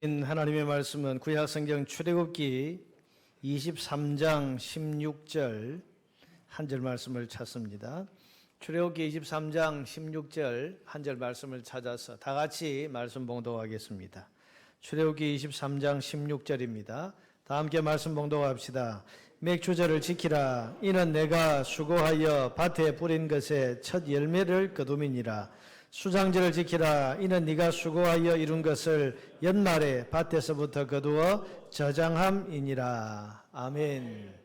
하나님의 말씀은 구약성경 출애굽기 23장 16절 한 절 말씀을 찾습니다. 출애굽기 23장 16절 한 절 말씀을 찾아서 다 같이 말씀 봉독하겠습니다. 출애굽기 23장 16절입니다. 다 함께 말씀 봉독합시다. 맥주절을 지키라. 이는 내가 수고하여 밭에 뿌린 것의 첫 열매를 거둠이니라. 수장절을 지키라. 이는 네가 수고하여 이룬 것을 연말에 밭에서부터 거두어 저장함이니라. 아멘.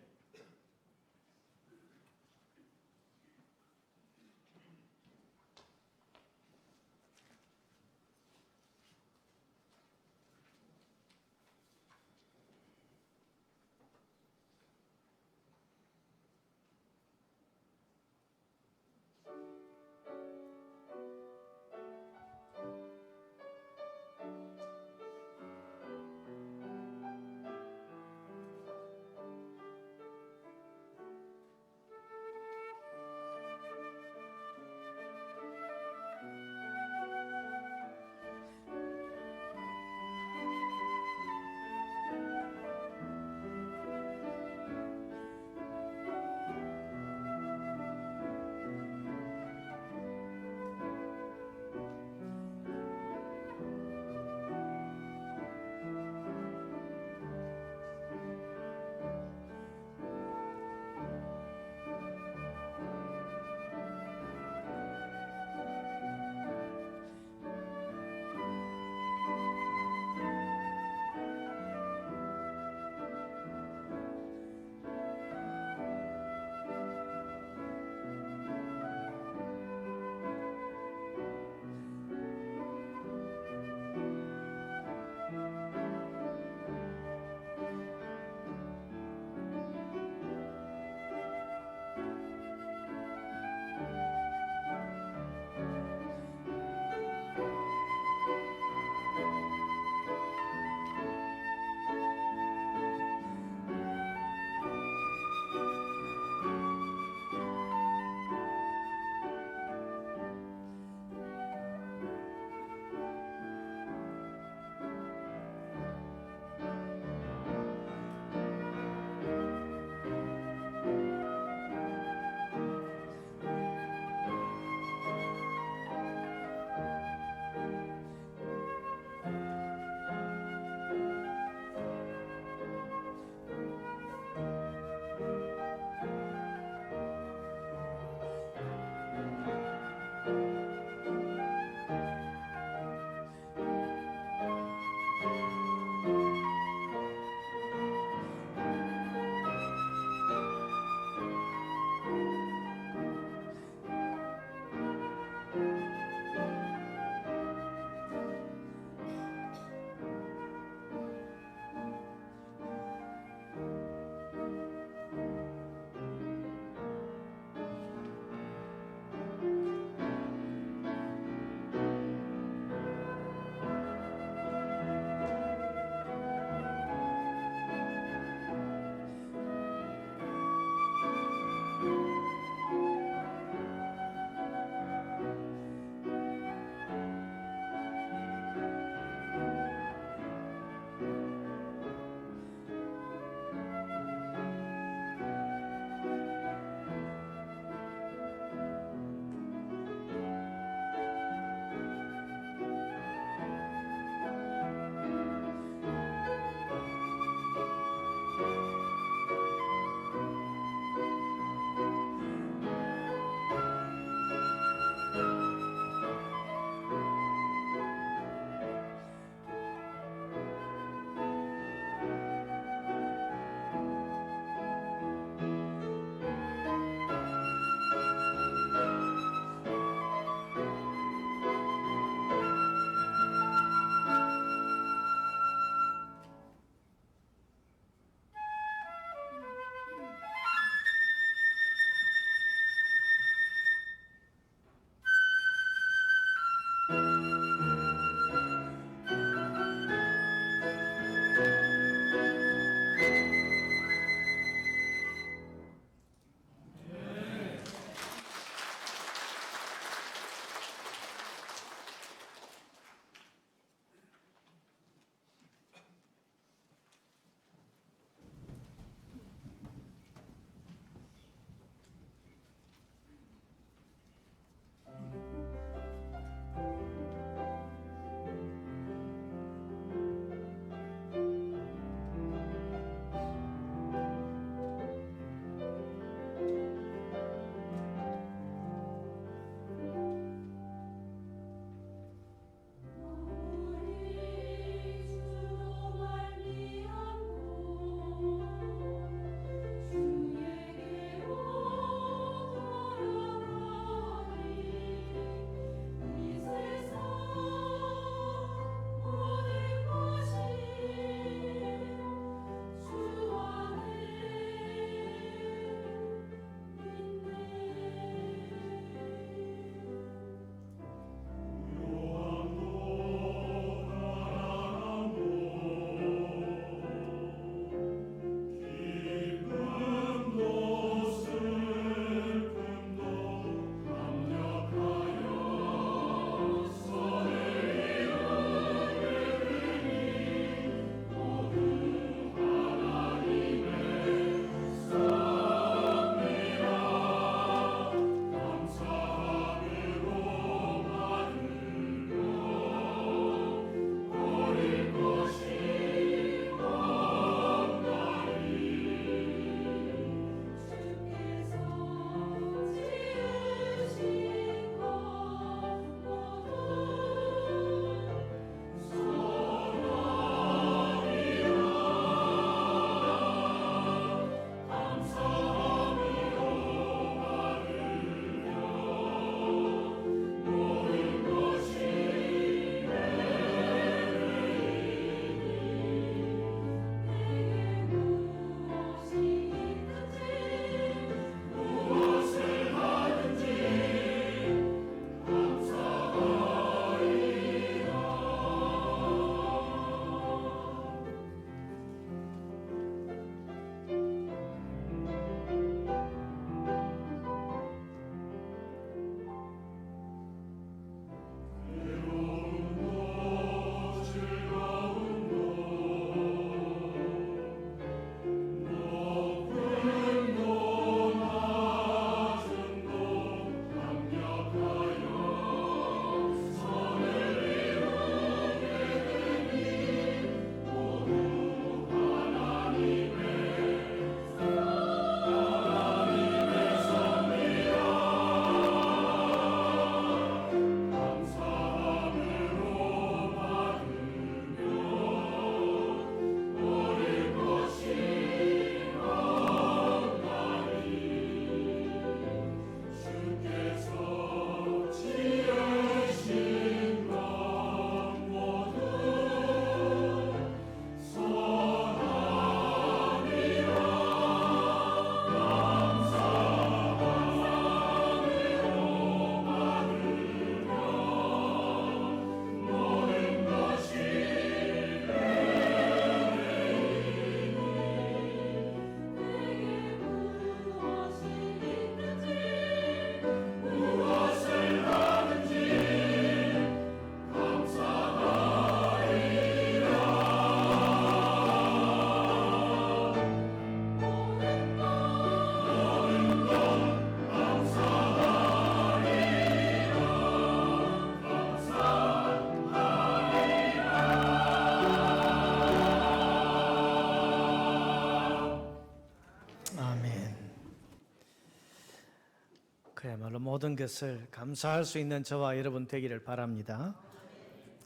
그야말로 모든 것을 감사할 수 있는 저와 여러분 되기를 바랍니다.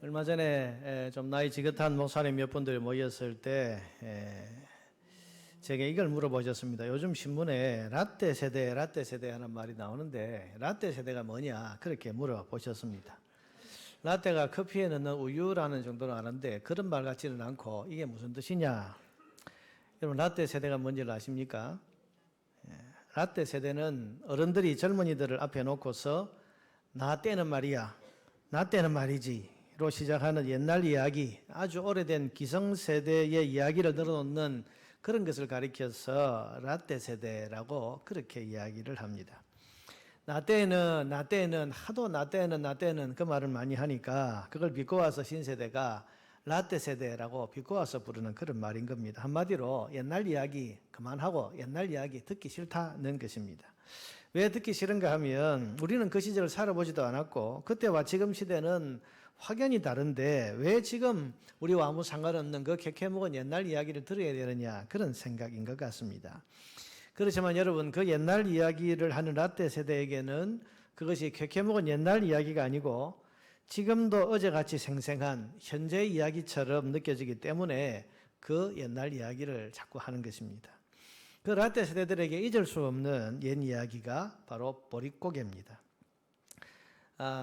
얼마 전에 좀 나이 지긋한 목사님 몇 분들이 모였을 때 제게 이걸 물어보셨습니다. 요즘 신문에 라떼 세대 하는 말이 나오는데 라떼 세대가 뭐냐 그렇게 물어보셨습니다. 라떼가 커피에 넣는 우유라는 정도로 아는데 그런 말 같지는 않고 이게 무슨 뜻이냐. 여러분 라떼 세대가 뭔지를 아십니까? 라떼 세대는 어른들이 젊은이들을 앞에 놓고서 나 때는 말이야, 나 때는 말이지로 시작하는 옛날 이야기, 아주 오래된 기성세대의 이야기를 늘어놓는 그런 것을 가리켜서 라떼 세대라고 그렇게 이야기를 합니다. 나 때는 하도 나 때는 그 말을 많이 하니까 그걸 비꼬아서 신세대가 라떼 세대라고 비꼬아서 부르는 그런 말인 겁니다. 한마디로 옛날 이야기 그만하고 옛날 이야기 듣기 싫다는 것입니다. 왜 듣기 싫은가 하면 우리는 그 시절을 살아보지도 않았고 그때와 지금 시대는 확연히 다른데 왜 지금 우리와 아무 상관없는 그 캐캐묵은 옛날 이야기를 들어야 되느냐 그런 생각인 것 같습니다. 그렇지만 여러분 그 옛날 이야기를 하는 라떼 세대에게는 그것이 캐캐묵은 옛날 이야기가 아니고 지금도 어제같이 생생한 현재의 이야기처럼 느껴지기 때문에 그 옛날 이야기를 자꾸 하는 것입니다. 그 라떼 세대들에게 잊을 수 없는 옛 이야기가 바로 보릿고개입니다.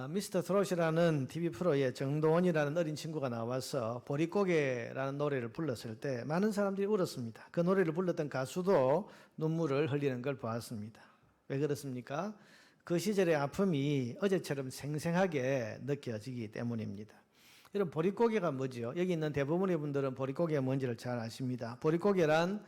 미스터 트롯이라는 TV 프로에 정동원이라는 어린 친구가 나와서 보릿고개라는 노래를 불렀을 때 많은 사람들이 울었습니다. 그 노래를 불렀던 가수도 눈물을 흘리는 걸 보았습니다. 왜 그렇습니까? 그 시절의 아픔이 어제처럼 생생하게 느껴지기 때문입니다. 여러분 보릿고개가 뭐죠? 여기 있는 대부분의 분들은 보릿고개가 뭔지를 잘 아십니다. 보릿고개란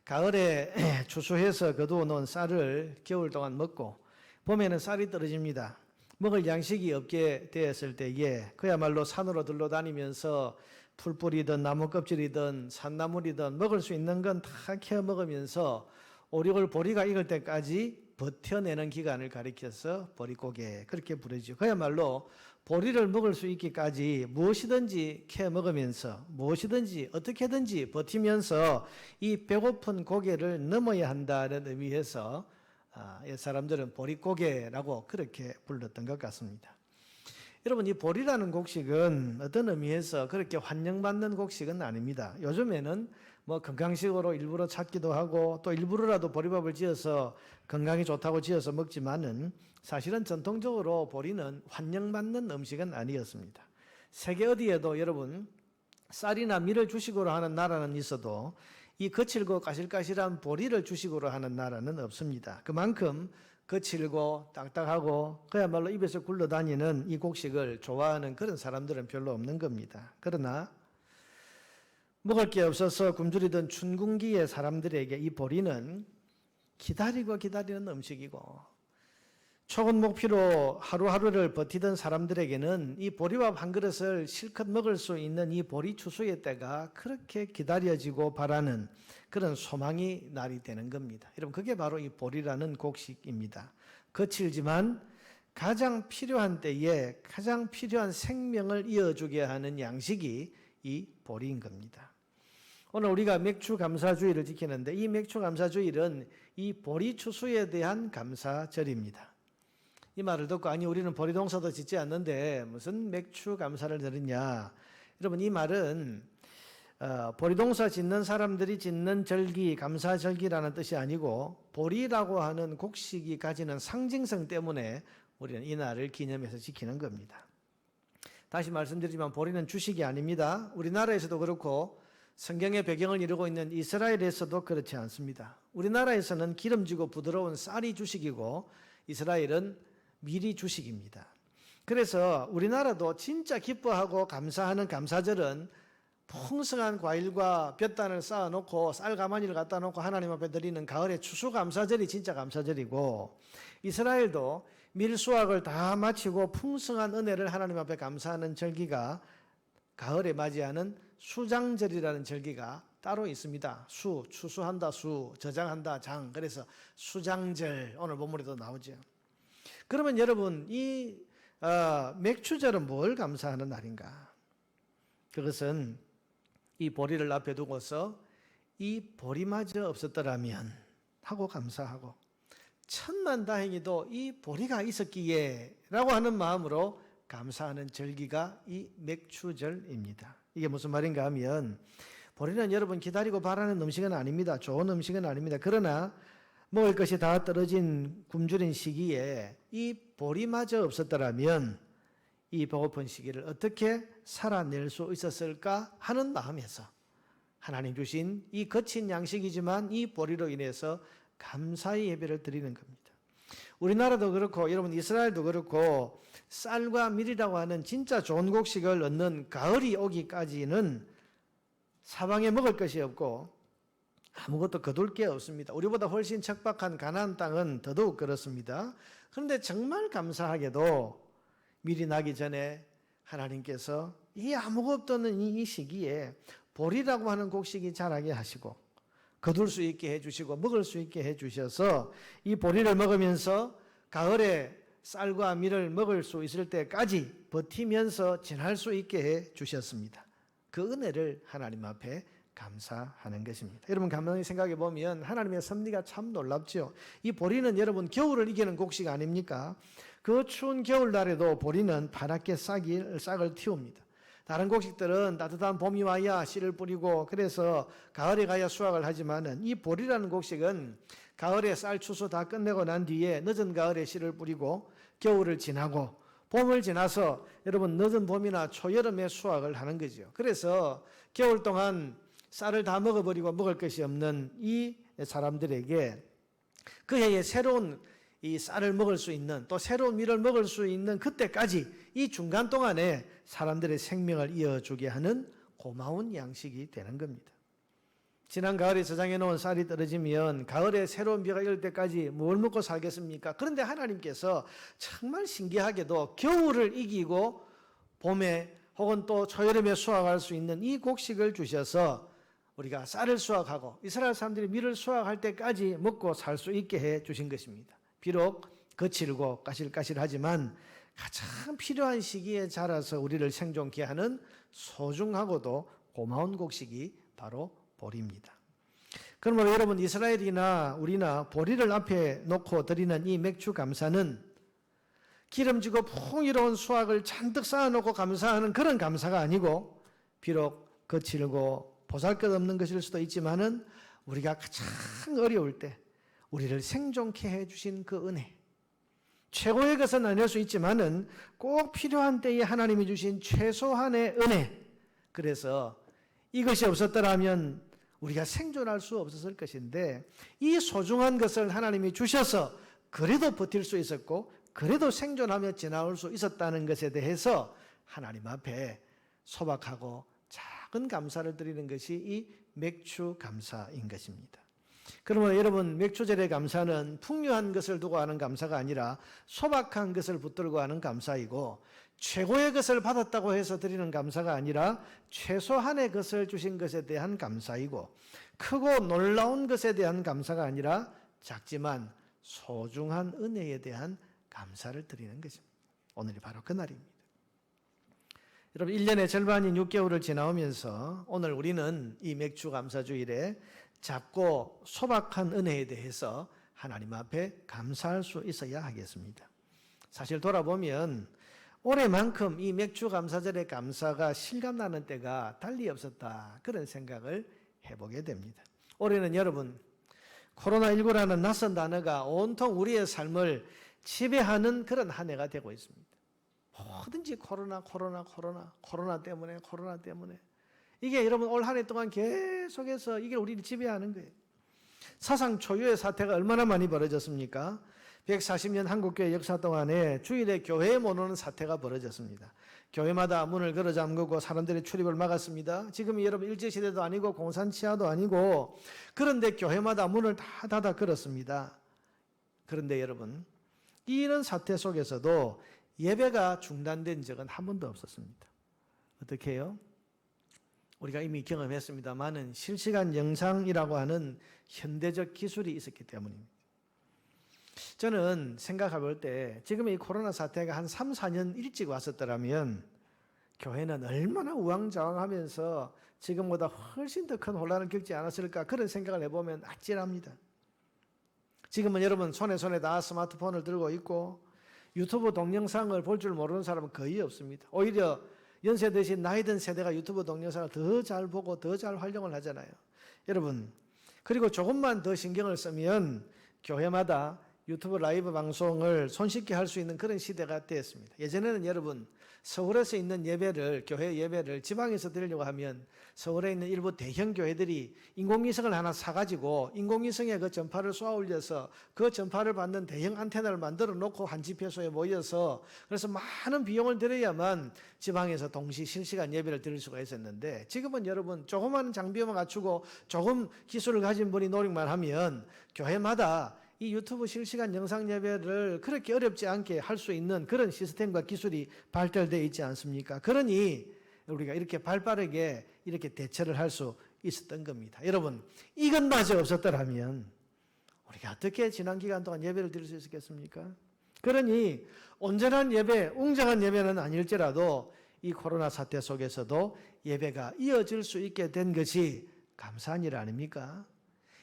가을에 추수해서 거두어 놓은 쌀을 겨울 동안 먹고 봄에는 쌀이 떨어집니다. 먹을 양식이 없게 되었을 때에 그야말로 산으로 들러다니면서 풀뿌리든 나무 껍질이든 산나물이든 먹을 수 있는 건 다 캐어 먹으면서 5, 6월 보리가 익을 때까지 버텨내는 기간을 가리켜서 보릿고개 그렇게 부르죠. 그야말로 보리를 먹을 수 있기까지 무엇이든지 캐 먹으면서 무엇이든지 어떻게든지 버티면서 이 배고픈 고개를 넘어야 한다는 의미에서 옛 사람들은 보릿고개라고 그렇게 불렀던 것 같습니다. 여러분 이 보리라는 곡식은 어떤 의미에서 그렇게 환영받는 곡식은 아닙니다. 요즘에는 뭐 건강식으로 일부러 찾기도 하고 또 일부러라도 보리밥을 지어서 건강이 좋다고 지어서 먹지만은 사실은 전통적으로 보리는 환영받는 음식은 아니었습니다. 세계 어디에도 여러분 쌀이나 밀을 주식으로 하는 나라는 있어도 이 거칠고 까실까실한 보리를 주식으로 하는 나라는 없습니다. 그만큼 거칠고 딱딱하고 그야말로 입에서 굴러다니는 이 곡식을 좋아하는 그런 사람들은 별로 없는 겁니다. 그러나 먹을 게 없어서 굶주리던 춘궁기의 사람들에게 이 보리는 기다리고 기다리는 음식이고 초건 목피로 하루하루를 버티던 사람들에게는 이 보리밥 한 그릇을 실컷 먹을 수 있는 이 보리 추수의 때가 그렇게 기다려지고 바라는 그런 소망이 날이 되는 겁니다. 여러분 그게 바로 이 보리라는 곡식입니다. 거칠지만 가장 필요한 때에 가장 필요한 생명을 이어주게 하는 양식이 이 보리인 겁니다. 오늘 우리가 맥추 감사주일을 지키는데 이 맥추 감사주일은 이 보리 추수에 대한 감사절입니다. 이 말을 듣고 아니 우리는 보리동사도 짓지 않는데 무슨 맥추 감사를 드리냐. 여러분 이 말은 보리동사 짓는 사람들이 짓는 절기 감사절기라는 뜻이 아니고 보리라고 하는 곡식이 가지는 상징성 때문에 우리는 이 날을 기념해서 지키는 겁니다. 다시 말씀드리지만 보리는 주식이 아닙니다. 우리나라에서도 그렇고 성경의 배경을 이루고 있는 이스라엘에서도 그렇지 않습니다. 우리나라에서는 기름지고 부드러운 쌀이 주식이고 이스라엘은 밀이 주식입니다. 그래서 우리나라도 진짜 기뻐하고 감사하는 감사절은 풍성한 과일과 볕단을 쌓아놓고 쌀 가마니를 갖다 놓고 하나님 앞에 드리는 가을의 추수감사절이 진짜 감사절이고 이스라엘도 밀수확을 다 마치고 풍성한 은혜를 하나님 앞에 감사하는 절기가 가을에 맞이하는 수장절이라는 절기가 따로 있습니다. 추수한다 저장한다 장. 그래서 수장절 오늘 본문에도 나오죠. 그러면 여러분 이 맥추절은 뭘 감사하는 날인가? 그것은 이 보리를 앞에 두고서 이 보리마저 없었더라면 하고 감사하고 천만다행히도 이 보리가 있었기에 라고 하는 마음으로 감사하는 절기가 이 맥추절입니다. 이게 무슨 말인가 하면 보리는 여러분 기다리고 바라는 음식은 아닙니다. 좋은 음식은 아닙니다. 그러나 먹을 것이 다 떨어진 굶주린 시기에 이 보리마저 없었더라면 이 배고픈 시기를 어떻게 살아낼 수 있었을까 하는 마음에서 하나님 주신 이 거친 양식이지만 이 보리로 인해서 감사의 예배를 드리는 겁니다. 우리나라도 그렇고 여러분 이스라엘도 그렇고 쌀과 밀이라고 하는 진짜 좋은 곡식을 얻는 가을이 오기까지는 사방에 먹을 것이 없고 아무것도 거둘 게 없습니다. 우리보다 훨씬 척박한 가나안 땅은 더더욱 그렇습니다. 그런데 정말 감사하게도 밀이 나기 전에 하나님께서 이 아무것도 없는 이 시기에 보리라고 하는 곡식이 자라게 하시고 거둘 수 있게 해주시고 먹을 수 있게 해주셔서 이 보리를 먹으면서 가을에 쌀과 밀을 먹을 수 있을 때까지 버티면서 지날 수 있게 해주셨습니다. 그 은혜를 하나님 앞에 감사하는 것입니다. 여러분 가만히 생각해 보면 하나님의 섭리가 참 놀랍죠. 이 보리는 여러분 겨울을 이기는 곡식 아닙니까? 그 추운 겨울날에도 보리는 파랗게 싹을 틔웁니다. 다른 곡식들은 따뜻한 봄이 와야 씨를 뿌리고 그래서 가을에 가야 수확을 하지만은 이 보리라는 곡식은 가을에 쌀 추수 다 끝내고 난 뒤에 늦은 가을에 씨를 뿌리고 겨울을 지나고 봄을 지나서 여러분 늦은 봄이나 초여름에 수확을 하는 거죠. 그래서 겨울 동안 쌀을 다 먹어버리고 먹을 것이 없는 이 사람들에게 그 해에 새로운 이 쌀을 먹을 수 있는 또 새로운 밀을 먹을 수 있는 그때까지 이 중간 동안에 사람들의 생명을 이어주게 하는 고마운 양식이 되는 겁니다. 지난 가을에 저장해 놓은 쌀이 떨어지면 가을에 새로운 비가 이을 때까지 뭘 먹고 살겠습니까? 그런데 하나님께서 정말 신기하게도 겨울을 이기고 봄에 혹은 또 초여름에 수확할 수 있는 이 곡식을 주셔서 우리가 쌀을 수확하고 이스라엘 사람들이 밀을 수확할 때까지 먹고 살 수 있게 해 주신 것입니다. 비록 거칠고 까실까실하지만 가장 필요한 시기에 자라서 우리를 생존케 하는 소중하고도 고마운 곡식이 바로 보리입니다. 그러므로 여러분 이스라엘이나 우리나 보리를 앞에 놓고 드리는 이 맥주 감사는 기름지고 풍요로운 수확을 잔뜩 쌓아놓고 감사하는 그런 감사가 아니고 비록 거칠고 보잘것없는 것일 수도 있지만은 우리가 가장 어려울 때 우리를 생존케 해주신 그 은혜, 최고의 것은 아닐 수 있지만은 꼭 필요한 때에 하나님이 주신 최소한의 은혜, 그래서 이것이 없었더라면 우리가 생존할 수 없었을 것인데 이 소중한 것을 하나님이 주셔서 그래도 버틸 수 있었고 그래도 생존하며 지나올 수 있었다는 것에 대해서 하나님 앞에 소박하고 작은 감사를 드리는 것이 이 맥주 감사인 것입니다. 그러면 여러분 맥주절의 감사는 풍요한 것을 두고 하는 감사가 아니라 소박한 것을 붙들고 하는 감사이고 최고의 것을 받았다고 해서 드리는 감사가 아니라 최소한의 것을 주신 것에 대한 감사이고 크고 놀라운 것에 대한 감사가 아니라 작지만 소중한 은혜에 대한 감사를 드리는 것입니다. 오늘이 바로 그날입니다. 여러분 1년의 절반인 6개월을 지나오면서 오늘 우리는 이 맥주 감사주일에 작고 소박한 은혜에 대해서 하나님 앞에 감사할 수 있어야 하겠습니다. 사실 돌아보면 올해만큼 이 맥주 감사절의 감사가 실감나는 때가 달리 없었다 그런 생각을 해보게 됩니다. 올해는 여러분 코로나19라는 낯선 단어가 온통 우리의 삶을 지배하는 그런 한 해가 되고 있습니다. 뭐든지 코로나 때문에 이게 여러분 올 한 해 동안 계속해서 이게 우리를 지배하는 거예요. 사상 초유의 사태가 얼마나 많이 벌어졌습니까? 140년 한국교회 역사 동안에 주일에 교회에 못 오는 사태가 벌어졌습니다. 교회마다 문을 걸어 잠그고 사람들의 출입을 막았습니다. 지금 여러분 일제시대도 아니고 공산치하도 아니고 그런데 교회마다 문을 다 닫아 걸었습니다. 그런데 여러분 이런 사태 속에서도 예배가 중단된 적은 한 번도 없었습니다. 어떻게 해요? 우리가 이미 경험했습니다만은 실시간 영상이라고 하는 현대적 기술이 있었기 때문입니다. 저는 생각해 볼 때 지금 이 코로나 사태가 한 3, 4년 일찍 왔었더라면 교회는 얼마나 우왕좌왕하면서 지금보다 훨씬 더 큰 혼란을 겪지 않았을까 그런 생각을 해보면 아찔합니다. 지금은 여러분 손에 다 스마트폰을 들고 있고 유튜브 동영상을 볼 줄 모르는 사람은 거의 없습니다. 오히려 연세 드신 나이 든 세대가 유튜브 동영상을 더 잘 보고 더 잘 활용을 하잖아요. 여러분, 그리고 조금만 더 신경을 쓰면 교회마다 유튜브 라이브 방송을 손쉽게 할 수 있는 그런 시대가 되었습니다. 예전에는 여러분 서울에서 있는 예배를, 교회 예배를 지방에서 드리려고 하면 서울에 있는 일부 대형 교회들이 인공위성을 하나 사가지고 인공위성에 그 전파를 쏘아 올려서 그 전파를 받는 대형 안테나를 만들어 놓고 한 집회소에 모여서 그래서 많은 비용을 들여야만 지방에서 동시 실시간 예배를 드릴 수가 있었는데 지금은 여러분 조그마한 장비만 갖추고 조금 기술을 가진 분이 노력만 하면 교회마다 이 유튜브 실시간 영상 예배를 그렇게 어렵지 않게 할 수 있는 그런 시스템과 기술이 발달되어 있지 않습니까? 그러니 우리가 이렇게 발빠르게 이렇게 대처를 할 수 있었던 겁니다. 여러분, 이것마저 없었더라면 우리가 어떻게 지난 기간 동안 예배를 드릴 수 있었겠습니까? 그러니 온전한 예배, 웅장한 예배는 아닐지라도 이 코로나 사태 속에서도 예배가 이어질 수 있게 된 것이 감사한 일 아닙니까?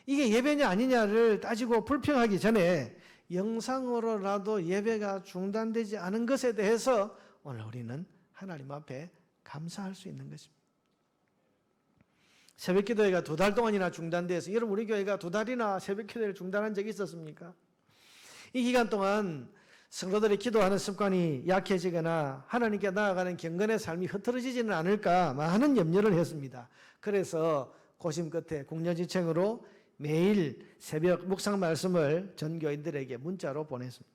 이게 예배냐 아니냐를 따지고 불평하기 전에 영상으로라도 예배가 중단되지 않은 것에 대해서 오늘 우리는 하나님 앞에 감사할 수 있는 것입니다. 새벽기도회가 2달 동안이나 중단돼서 여러분 우리 교회가 2달이나 새벽기도회를 중단한 적이 있었습니까? 이 기간 동안 성도들이 기도하는 습관이 약해지거나 하나님께 나아가는 경건의 삶이 흐트러지지는 않을까 많은 염려를 했습니다. 그래서 고심 끝에 국려지청으로 매일 새벽 묵상 말씀을 전 교인들에게 문자로 보냈습니다.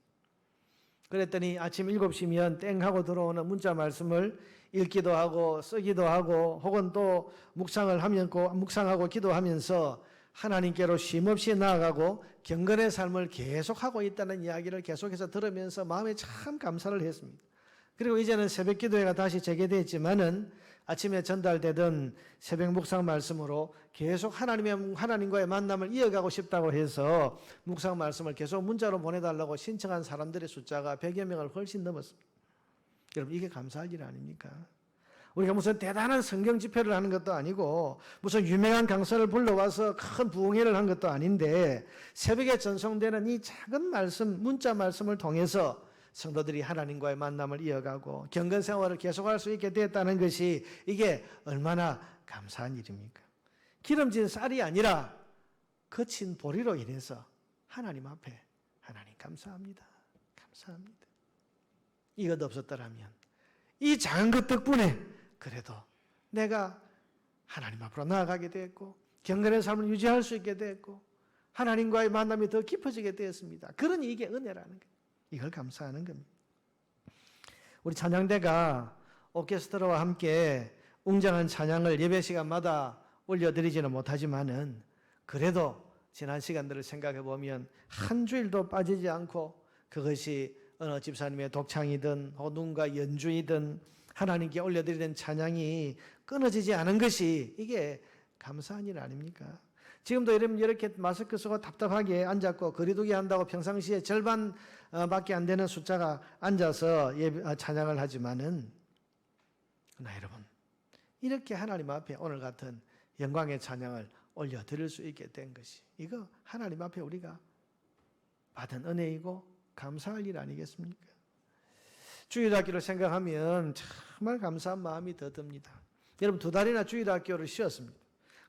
그랬더니 아침 7시면 땡 하고 들어오는 문자 말씀을 읽기도 하고 쓰기도 하고 혹은 또 묵상하고 기도하면서 하나님께로 쉼없이 나아가고 경건의 삶을 계속하고 있다는 이야기를 계속해서 들으면서 마음에 참 감사를 했습니다. 그리고 이제는 새벽 기도회가 다시 재개되었지만은 아침에 전달되던 새벽 묵상 말씀으로 계속 하나님과의 만남을 이어가고 싶다고 해서 묵상 말씀을 계속 문자로 보내달라고 신청한 사람들의 숫자가 100여 명을 훨씬 넘었습니다. 여러분 이게 감사할 일 아닙니까? 우리가 무슨 대단한 성경 집회를 하는 것도 아니고 무슨 유명한 강사를 불러와서 큰 부흥회를 한 것도 아닌데 새벽에 전송되는 이 작은 말씀, 문자 말씀을 통해서 성도들이 하나님과의 만남을 이어가고 경건 생활을 계속할 수 있게 됐다는 것이 이게 얼마나 감사한 일입니까? 기름진 쌀이 아니라 거친 보리로 인해서 하나님 앞에 하나님 감사합니다. 감사합니다. 이것 없었더라면 이 작은 것 덕분에 그래도 내가 하나님 앞으로 나아가게 됐고 경건의 삶을 유지할 수 있게 됐고 하나님과의 만남이 더 깊어지게 되었습니다. 그러니 이게 은혜라는 거예요. 이걸 감사하는 겁니다. 우리 찬양대가 오케스트라와 함께 웅장한 찬양을 예배 시간마다 올려드리지는 못하지만은 그래도 지난 시간들을 생각해 보면 한 주일도 빠지지 않고 그것이 어느 집사님의 독창이든 누군가 연주이든 하나님께 올려드리는 찬양이 끊어지지 않은 것이 이게 감사한 일 아닙니까? 지금도 여러분 이렇게 마스크 쓰고 답답하게 앉았고 거리두기 한다고 평상시에 절반밖에 안 되는 숫자가 앉아서 찬양을 하지만은 그러나 여러분 이렇게 하나님 앞에 오늘 같은 영광의 찬양을 올려드릴 수 있게 된 것이 이거 하나님 앞에 우리가 받은 은혜이고 감사할 일 아니겠습니까? 주일학교를 생각하면 정말 감사한 마음이 더 듭니다. 여러분 2달이나 주일학교를 쉬었습니다.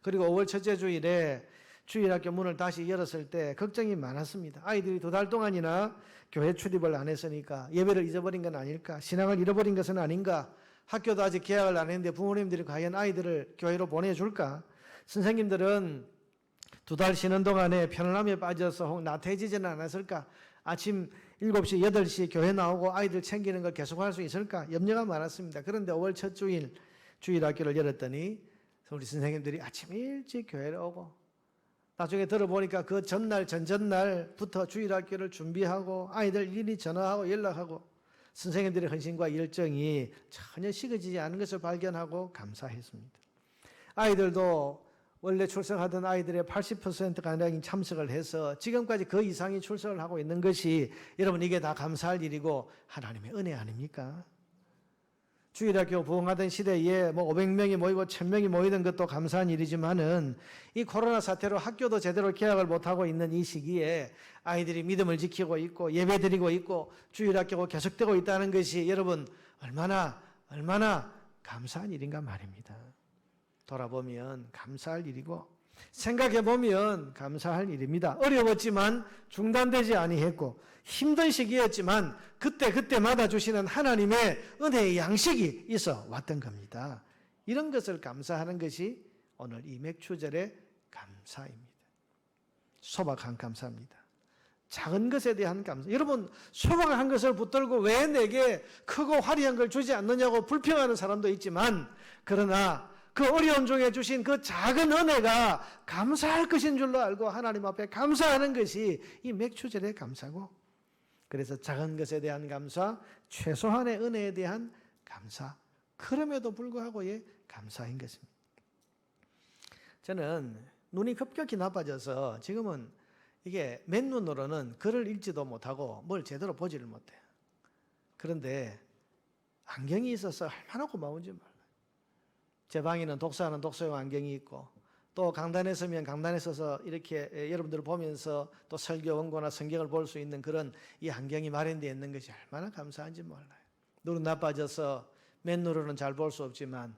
그리고 5월 첫째 주일에 주일학교 문을 다시 열었을 때 걱정이 많았습니다. 아이들이 2달 동안이나 교회 출입을 안 했으니까 예배를 잊어버린 건 아닐까? 신앙을 잃어버린 것은 아닌가? 학교도 아직 개학을 안 했는데 부모님들이 과연 아이들을 교회로 보내줄까? 선생님들은 2달 쉬는 동안에 편안함에 빠져서 혹 나태해지지는 않았을까? 아침 7시, 8시 교회 나오고 아이들 챙기는 걸 계속할 수 있을까? 염려가 많았습니다. 그런데 5월 첫 주일 주일학교를 열었더니 우리 선생님들이 아침 일찍 교회를 오고 나중에 들어보니까 그 전날 전전날부터 주일학교를 준비하고 아이들 일일이 전화하고 연락하고 선생님들의 헌신과 열정이 전혀 식어지지 않은 것을 발견하고 감사했습니다. 아이들도 원래 출석하던 아이들의 80%가량이 참석을 해서 지금까지 그 이상이 출석을 하고 있는 것이 여러분 이게 다 감사할 일이고 하나님의 은혜 아닙니까? 주일학교 부흥하던 시대에 뭐 500명이 모이고 1000명이 모이던 것도 감사한 일이지만은 이 코로나 사태로 학교도 제대로 개학을 못하고 있는 이 시기에 아이들이 믿음을 지키고 있고 예배드리고 있고 주일학교가 계속되고 있다는 것이 여러분 얼마나 감사한 일인가 말입니다. 돌아보면 감사할 일이고 생각해보면 감사할 일입니다. 어려웠지만 중단되지 아니했고 힘든 시기였지만 그때마다 주시는 하나님의 은혜의 양식이 있어 왔던 겁니다. 이런 것을 감사하는 것이 오늘 이 맥추절의 감사입니다. 소박한 감사입니다. 작은 것에 대한 감사. 여러분 소박한 것을 붙들고 왜 내게 크고 화려한 걸 주지 않느냐고 불평하는 사람도 있지만 그러나 그 어려움 중에 주신 그 작은 은혜가 감사할 것인 줄로 알고 하나님 앞에 감사하는 것이 이 맥추절의 감사고 그래서 작은 것에 대한 감사, 최소한의 은혜에 대한 감사 그럼에도 불구하고의 감사인 것입니다. 저는 눈이 급격히 나빠져서 지금은 이게 맨눈으로는 글을 읽지도 못하고 뭘 제대로 보지를 못해요. 그런데 안경이 있어서 얼마나 고마운지 몰라요. 제 방에는 독서하는 독서용 안경이 있고 또 강단에 서면 강단에 서서 이렇게 여러분들을 보면서 또 설교 원고나 성경을 볼 수 있는 그런 이 안경이 마련되어 있는 것이 얼마나 감사한지 몰라요. 눈은 나빠져서 맨눈으로는 잘 볼 수 없지만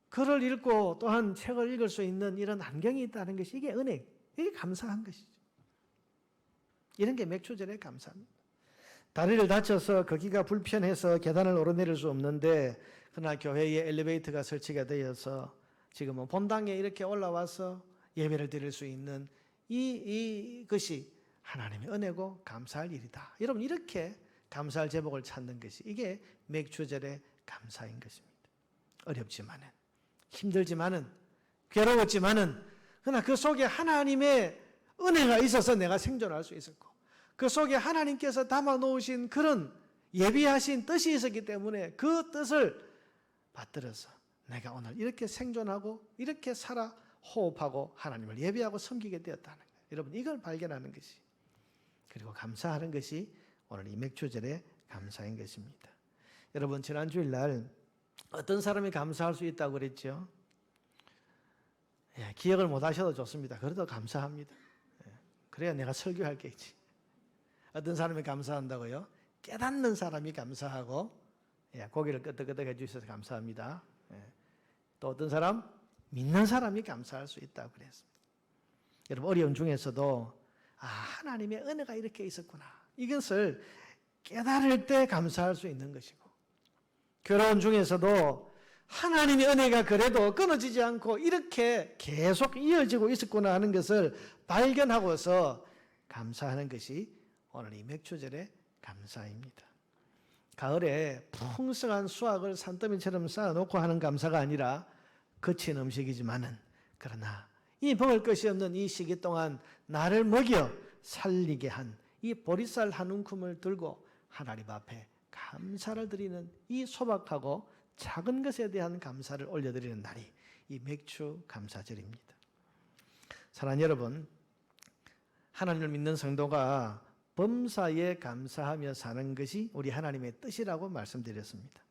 글을 읽고 또한 책을 읽을 수 있는 이런 안경이 있다는 것이 이게 은혜, 이게 감사한 것이죠. 이런 게 맥추절의 감사입니다. 다리를 다쳐서 걷기가 불편해서 계단을 오르내릴 수 없는데 그러나 교회에 엘리베이터가 설치가 되어서 지금은 본당에 이렇게 올라와서 예배를 드릴 수 있는 이것이 하나님의 은혜고 감사할 일이다. 여러분 이렇게 감사할 제목을 찾는 것이 이게 맥추절의 감사인 것입니다. 어렵지만은 힘들지만은 괴로웠지만은 그러나 그 속에 하나님의 은혜가 있어서 내가 생존할 수 있었고 그 속에 하나님께서 담아 놓으신 그런 예비하신 뜻이 있었기 때문에 그 뜻을 받들어서 내가 오늘 이렇게 생존하고 이렇게 살아 호흡하고 하나님을 예배하고 섬기게 되었다는 거예요. 여러분 이걸 발견하는 것이 그리고 감사하는 것이 오늘 이 맥추절의 감사인 것입니다. 여러분 지난 주일날 어떤 사람이 감사할 수 있다고 그랬죠? 기억을 못 하셔도 좋습니다. 그래도 감사합니다. 그래야 내가 설교할 게 있지. 어떤 사람이 감사한다고요? 깨닫는 사람이 감사하고 고개를 끄덕끄덕 해주셔서 감사합니다. 또 어떤 사람? 믿는 사람이 감사할 수 있다고 그랬습니다. 여러분 어려움 중에서도 하나님의 은혜가 이렇게 있었구나. 이것을 깨달을 때 감사할 수 있는 것이고 괴로움 중에서도 하나님의 은혜가 그래도 끊어지지 않고 이렇게 계속 이어지고 있었구나 하는 것을 발견하고서 감사하는 것이 오늘 이 맥추절의 감사입니다. 가을에 풍성한 수확을 산더미처럼 쌓아놓고 하는 감사가 아니라 거친 음식이지만은 그러나 이 먹을 것이 없는 이 시기 동안 나를 먹여 살리게 한 이 보리쌀 한 움큼을 들고 하나님 앞에 감사를 드리는 이 소박하고 작은 것에 대한 감사를 올려드리는 날이 이 맥추 감사절입니다. 사랑하는 여러분, 하나님을 믿는 성도가 범사에 감사하며 사는 것이 우리 하나님의 뜻이라고 말씀드렸습니다.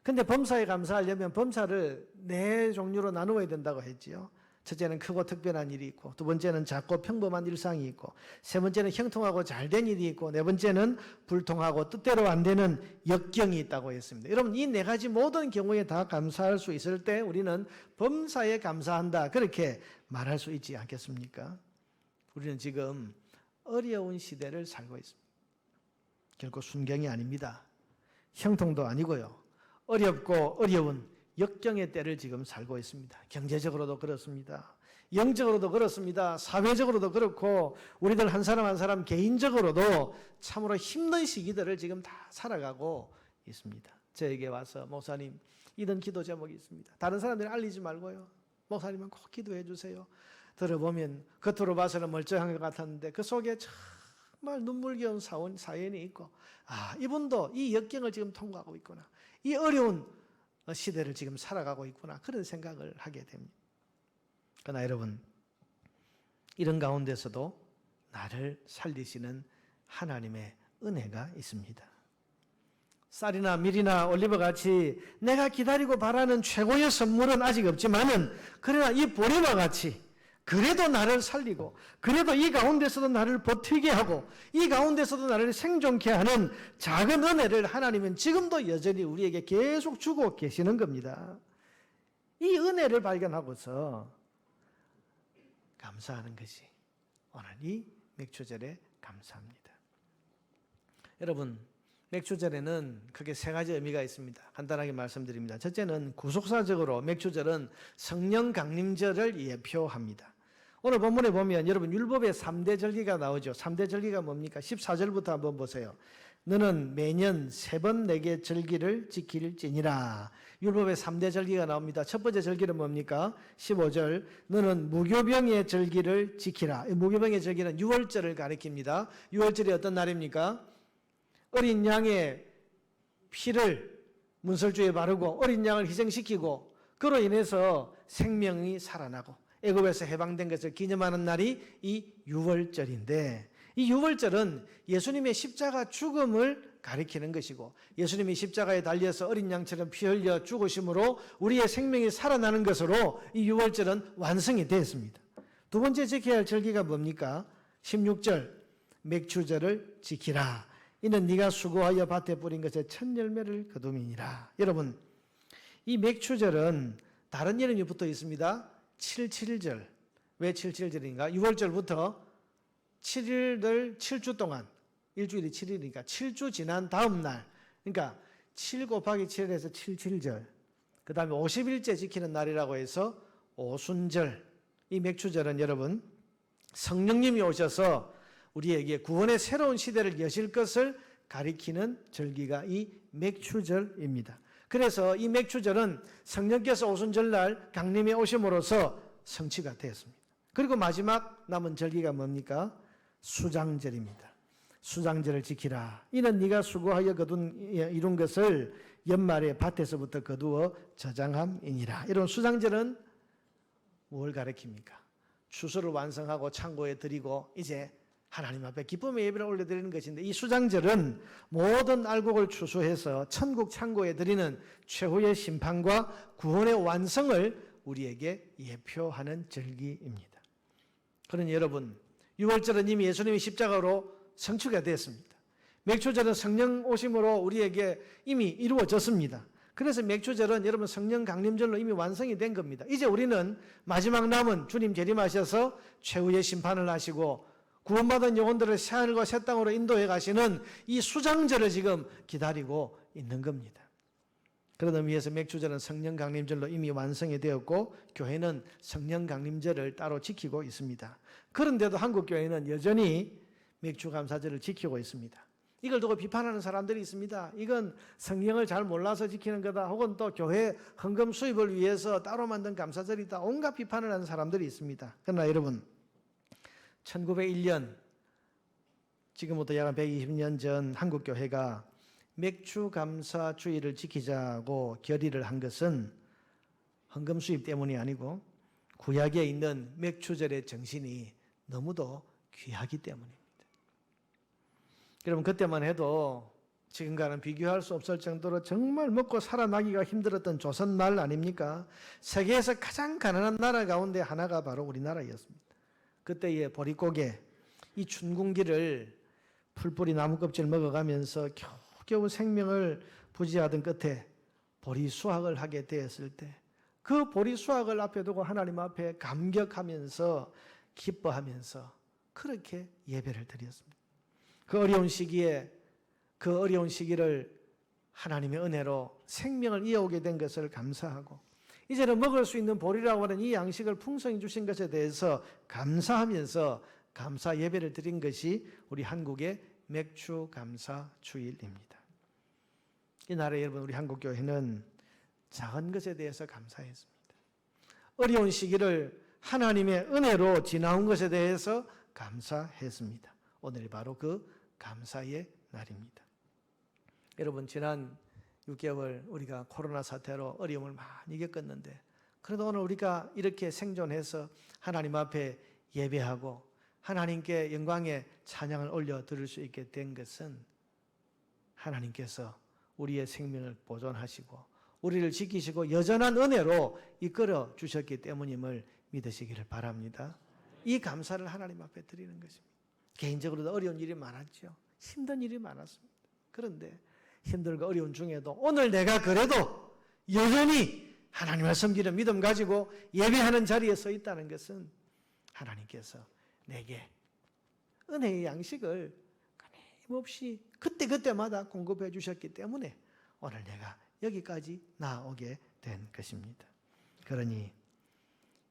그런데 범사에 감사하려면 범사를 네 종류로 나누어야 된다고 했지요. 첫째는 크고 특별한 일이 있고, 두 번째는 작고 평범한 일상이 있고, 세 번째는 형통하고 잘된 일이 있고, 네 번째는 불통하고 뜻대로 안 되는 역경이 있다고 했습니다. 여러분 이 네 가지 모든 경우에 다 감사할 수 있을 때 우리는 범사에 감사한다 그렇게 말할 수 있지 않겠습니까? 우리는 지금 어려운 시대를 살고 있습니다. 결코 순경이 아닙니다. 형통도 아니고요. 어렵고 어려운 역경의 때를 지금 살고 있습니다. 경제적으로도 그렇습니다. 영적으로도 그렇습니다. 사회적으로도 그렇고 우리들 한 사람 한 사람 개인적으로도 참으로 힘든 시기들을 지금 다 살아가고 있습니다. 저에게 와서 목사님 이런 기도 제목이 있습니다. 다른 사람들은 알리지 말고요. 목사님은 꼭 기도해 주세요. 들어보면 겉으로 봐서는 멀쩡한 것 같았는데 그 속에 정말 눈물겨운 사연이 있고 이분도 이 역경을 지금 통과하고 있구나. 이 어려운 시대를 지금 살아가고 있구나. 그런 생각을 하게 됩니다. 그러나 여러분 이런 가운데서도 나를 살리시는 하나님의 은혜가 있습니다. 쌀이나 밀이나 올리브 같이 내가 기다리고 바라는 최고의 선물은 아직 없지만은 그러나 이 보리와 같이 그래도 나를 살리고 그래도 이 가운데서도 나를 버티게 하고 이 가운데서도 나를 생존케 하는 작은 은혜를 하나님은 지금도 여전히 우리에게 계속 주고 계시는 겁니다. 이 은혜를 발견하고서 감사하는 것이 오늘 이 맥추절에 감사합니다. 여러분, 맥추절에는 크게 세 가지 의미가 있습니다. 간단하게 말씀드립니다. 첫째는 구속사적으로 맥추절은 성령 강림절을 예표합니다. 오늘 본문에 보면 여러분 율법의 3대 절기가 나오죠. 3대 절기가 뭡니까? 14절부터 한번 보세요. 너는 매년 3번 내게 절기를 지킬지니라. 율법의 3대 절기가 나옵니다. 첫 번째 절기는 뭡니까? 15절. 너는 무교병의 절기를 지키라. 무교병의 절기는 6월절을 가리킵니다. 6월절이 어떤 날입니까? 어린 양의 피를 문설주에 바르고 어린 양을 희생시키고 그로 인해서 생명이 살아나고 애굽에서 해방된 것을 기념하는 날이 이 6월절인데 이 6월절은 예수님의 십자가 죽음을 가리키는 것이고 예수님이 십자가에 달려서 어린 양처럼 피 흘려 죽으심으로 우리의 생명이 살아나는 것으로 이 6월절은 완성이 되었습니다. 두 번째 지켜야 할 절기가 뭡니까? 16절 맥추절을 지키라. 이는 네가 수고하여 밭에 뿌린 것의 첫 열매를 거둠이니라. 여러분, 이 맥추절은 다른 이름이 붙어 있습니다. 7.7절. 왜 7.7절인가? 6월절부터 7일들 7주 동안, 일주일이 7일이니까 7주 지난 다음 날, 그러니까 7 곱하기 7에서 7.7절, 그 다음에 50일째 지키는 날이라고 해서 오순절. 이 맥추절은 여러분 성령님이 오셔서 우리에게 구원의 새로운 시대를 여실 것을 가리키는 절기가 이 맥추절입니다. 그래서 이 맥추절은 성령께서 오순절날 강림에 오심으로써 성취가 되었습니다. 그리고 마지막 남은 절기가 뭡니까? 수장절입니다. 수장절을 지키라. 이는 네가 수고하여 이룬 것을 연말에 밭에서부터 거두어 저장함이니라. 이런 수장절은 뭘 가리킵니까? 추수를 완성하고 창고에 드리고 이제 하나님 앞에 기쁨의 예배를 올려드리는 것인데 이 수장절은 모든 알곡을 추수해서 천국 창고에 드리는 최후의 심판과 구원의 완성을 우리에게 예표하는 절기입니다. 그러니 여러분 6월절은 이미 예수님의 십자가로 성취가 되었습니다. 맥추절은 성령 오심으로 우리에게 이미 이루어졌습니다. 그래서 맥추절은 여러분 성령 강림절로 이미 완성이 된 겁니다. 이제 우리는 마지막 남은 주님 재림하셔서 최후의 심판을 하시고 구원받은 영혼들을 새하늘과 새 땅으로 인도해 가시는 이 수장절을 지금 기다리고 있는 겁니다. 그런 의미에서 맥추절은 성령 강림절로 이미 완성이 되었고 교회는 성령 강림절을 따로 지키고 있습니다. 그런데도 한국 교회는 여전히 맥추 감사절을 지키고 있습니다. 이걸 두고 비판하는 사람들이 있습니다. 이건 성경을 잘 몰라서 지키는 거다. 혹은 또 교회 헌금 수입을 위해서 따로 만든 감사절이다. 온갖 비판을 하는 사람들이 있습니다. 그러나 여러분 1901년 지금부터 약 120년 전 한국교회가 맥추감사주의를 지키자고 결의를 한 것은 헌금 수입 때문이 아니고 구약에 있는 맥추절의 정신이 너무도 귀하기 때문입니다. 여러분 그때만 해도 지금과는 비교할 수 없을 정도로 정말 먹고 살아나기가 힘들었던 조선말 아닙니까? 세계에서 가장 가난한 나라 가운데 하나가 바로 우리나라였습니다. 그때의 보릿고개, 이 춘궁기를 풀뿌리 나무 껍질 먹어가면서 겨우겨우 생명을 부지하던 끝에 보리 수확을 하게 되었을 때 그 보리 수확을 앞에 두고 하나님 앞에 감격하면서 기뻐하면서 그렇게 예배를 드렸습니다. 그 어려운 시기에 그 어려운 시기를 하나님의 은혜로 생명을 이어오게 된 것을 감사하고 이제는 먹을 수 있는 보리라고 하는 이 양식을 풍성히 주신 것에 대해서 감사하면서 감사 예배를 드린 것이 우리 한국의 맥추 감사 주일입니다. 이 나라에 여러분 우리 한국교회는 작은 것에 대해서 감사했습니다. 어려운 시기를 하나님의 은혜로 지나온 것에 대해서 감사했습니다. 오늘이 바로 그 감사의 날입니다. 여러분 지난 6개월 우리가 코로나 사태로 어려움을 많이 겪었는데 그래도 오늘 우리가 이렇게 생존해서 하나님 앞에 예배하고 하나님께 영광의 찬양을 올려 드릴 수 있게 된 것은 하나님께서 우리의 생명을 보존하시고 우리를 지키시고 여전한 은혜로 이끌어 주셨기 때문임을 믿으시기를 바랍니다. 이 감사를 하나님 앞에 드리는 것입니다. 개인적으로도 어려운 일이 많았죠. 힘든 일이 많았습니다. 그런데 힘들고 어려운 중에도 오늘 내가 그래도 여전히 하나님을 섬기는 믿음 가지고 예배하는 자리에 서 있다는 것은 하나님께서 내게 은혜의 양식을 끊임없이 그때그때마다 공급해 주셨기 때문에 오늘 내가 여기까지 나오게 된 것입니다. 그러니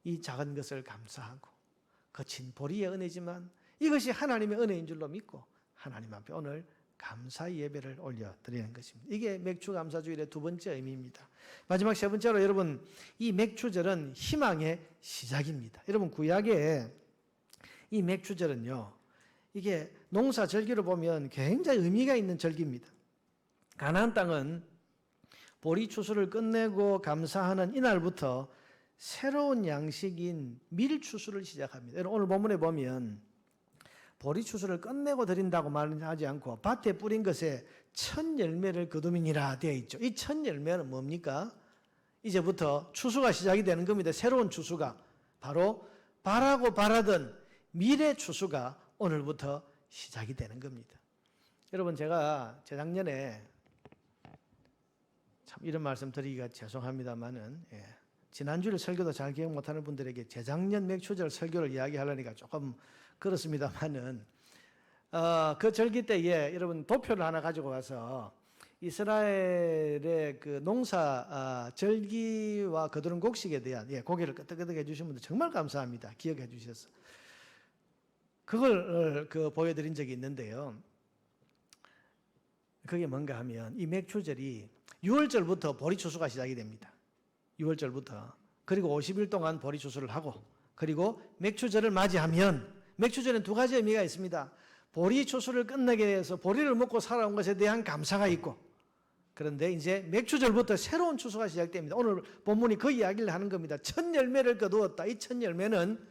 이 작은 것을 감사하고 거친 보리의 은혜지만 이것이 하나님의 은혜인 줄로 믿고 하나님 앞에 오늘 감사 예배를 올려드리는 것입니다. 이게 맥추감사주일의 두 번째 의미입니다. 마지막 세 번째로 여러분, 이 맥추절은 희망의 시작입니다. 여러분, 구약에 이 맥추절은요, 이게 농사절기로 보면 굉장히 의미가 있는 절기입니다. 가나안 땅은 보리 추수를 끝내고 감사하는 이날부터 새로운 양식인 밀 추수를 시작합니다. 여러분, 오늘 본문에 보면 보리 추수를 끝내고 드린다고 말하지 않고 밭에 뿌린 것에 첫 열매를 거두미니라 되어 있죠. 이 첫 열매는 뭡니까? 이제부터 추수가 시작이 되는 겁니다. 새로운 추수가 바로 바라고 바라던 밀의 추수가 오늘부터 시작이 되는 겁니다. 여러분, 제가 재작년에 참 이런 말씀 드리기가 죄송합니다만은 지난주를 설교도 잘 기억 못하는 분들에게 재작년 맥추절 설교를 이야기하려니까 조금 그렇습니다만은 그 절기 때에 여러분 도표를 하나 가지고 와서 이스라엘의 그 농사 절기와 거두는 곡식에 대한 고개를 끄덕끄덕 해주신 분들 정말 감사합니다. 기억해 주셔서 그걸 보여드린 적이 있는데요. 그게 뭔가 하면 이 맥추절이 6월절부터 보리 추수가 시작이 됩니다. 6월절부터 그리고 50일 동안 보리 추수를 하고 그리고 맥추절을 맞이하면 맥추절에는 두 가지 의미가 있습니다. 보리 추수를 끝내게 돼서 보리를 먹고 살아온 것에 대한 감사가 있고 그런데 이제 맥추절부터 새로운 추수가 시작됩니다. 오늘 본문이 그 이야기를 하는 겁니다. 첫 열매를 거두었다. 이 첫 열매는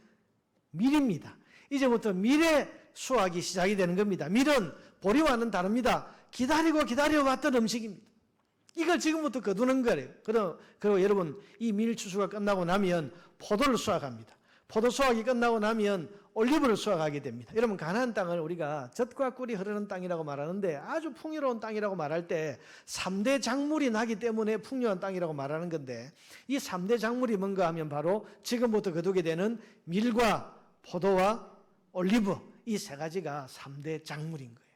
밀입니다. 이제부터 밀의 수확이 시작이 되는 겁니다. 밀은 보리와는 다릅니다. 기다려왔던 음식입니다. 이걸 지금부터 거두는 거예요. 그리고 여러분 이 밀 추수가 끝나고 나면 포도를 수확합니다. 포도 수확이 끝나고 나면 올리브를 수확하게 됩니다. 여러분 가나안 땅을 우리가 젖과 꿀이 흐르는 땅이라고 말하는데 아주 풍요로운 땅이라고 말할 때 3대 작물이 나기 때문에 풍요한 땅이라고 말하는 건데 이 3대 작물이 뭔가 하면 바로 지금부터 거두게 되는 밀과 포도와 올리브 이 세 가지가 3대 작물인 거예요.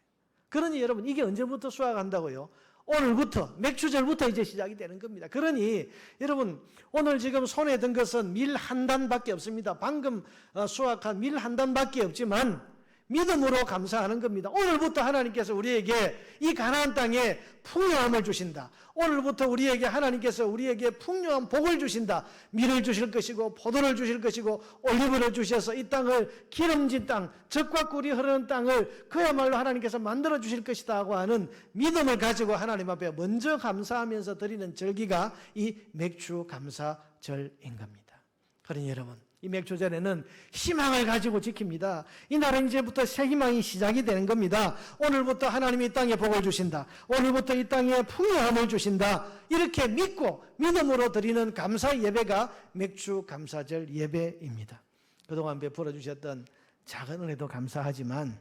그러니 여러분 이게 언제부터 수확한다고요? 오늘부터 맥추절부터 이제 시작이 되는 겁니다. 그러니 여러분 오늘 지금 손에 든 것은 밀 한 단밖에 없습니다. 방금 수확한 밀 한 단밖에 없지만 믿음으로 감사하는 겁니다. 오늘부터 하나님께서 우리에게 이 가나안 땅에 풍요함을 주신다. 오늘부터 하나님께서 우리에게 풍요한 복을 주신다. 밀을 주실 것이고 포도를 주실 것이고 올리브를 주셔서 이 땅을 기름진 땅, 젖과 꿀이 흐르는 땅을 그야말로 하나님께서 만들어 주실 것이다 하고 하는 믿음을 가지고 하나님 앞에 먼저 감사하면서 드리는 절기가 이 맥추 감사절인 겁니다. 그러니 여러분 이 맥추절에는 희망을 가지고 지킵니다. 이날은 이제부터 새 희망이 시작이 되는 겁니다. 오늘부터 하나님이 이 땅에 복을 주신다. 오늘부터 이 땅에 풍요함을 주신다. 이렇게 믿고 믿음으로 드리는 감사 예배가 맥추 감사절 예배입니다. 그동안 베풀어 주셨던 작은 은혜도 감사하지만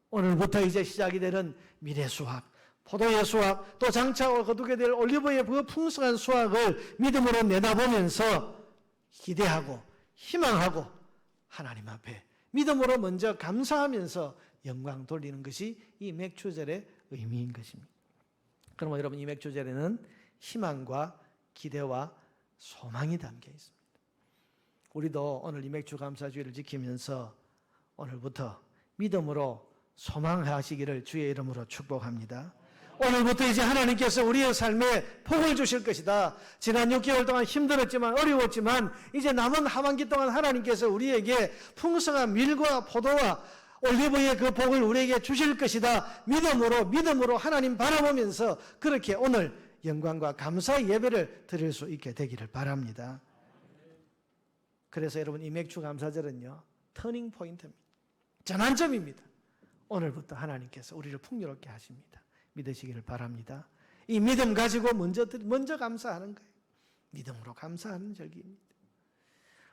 오늘부터 이제 시작이 되는 미래 수확, 포도의 수확, 또 장차 거두게 될 올리브의 그 풍성한 수확을 믿음으로 내다보면서 기대하고 희망하고 하나님 앞에 믿음으로 먼저 감사하면서 영광 돌리는 것이 이 맥추절의 의미인 것입니다. 그러면 여러분 이 맥추절에는 희망과 기대와 소망이 담겨 있습니다. 우리도 오늘 이 맥추 감사주일을 지키면서 오늘부터 믿음으로 소망하시기를 주의 이름으로 축복합니다. 오늘부터 이제 하나님께서 우리의 삶에 복을 주실 것이다. 지난 6개월 동안 힘들었지만 어려웠지만 이제 남은 하반기 동안 하나님께서 우리에게 풍성한 밀과 포도와 올리브의 그 복을 우리에게 주실 것이다. 믿음으로 하나님 바라보면서 그렇게 오늘 영광과 감사 예배를 드릴 수 있게 되기를 바랍니다. 그래서 여러분 이 맥추 감사절은요 터닝 포인트입니다. 전환점입니다. 오늘부터 하나님께서 우리를 풍요롭게 하십니다. 믿으시기를 바랍니다. 이 믿음 가지고 먼저 감사하는 거예요. 믿음으로 감사하는 절기입니다.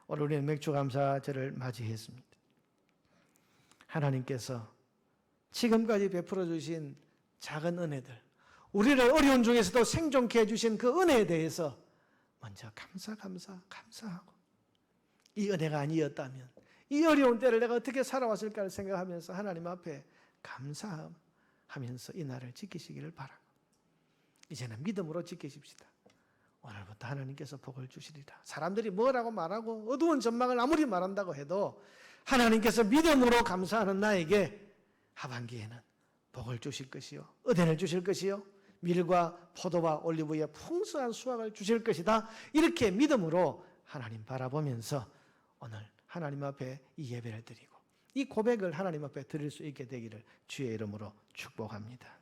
오늘 우리는 맥주 감사절을 맞이했습니다. 하나님께서 지금까지 베풀어 주신 작은 은혜들, 우리를 어려운 중에서도 생존케 해주신 그 은혜에 대해서 먼저 감사하고, 이 은혜가 아니었다면 이 어려운 때를 내가 어떻게 살아왔을까를 생각하면서 하나님 앞에 감사하면서 이 날을 지키시기를 바라고, 이제는 믿음으로 지키십시다. 오늘부터 하나님께서 복을 주시리라. 사람들이 뭐라고 말하고 어두운 전망을 아무리 말한다고 해도 하나님께서 믿음으로 감사하는 나에게 하반기에는 복을 주실 것이요, 은혜를 주실 것이요, 밀과 포도와 올리브유의 풍성한 수확을 주실 것이다. 이렇게 믿음으로 하나님 바라보면서 오늘 하나님 앞에 이 예배를 드리고 이 고백을 하나님 앞에 드릴 수 있게 되기를 주의 이름으로 축복합니다.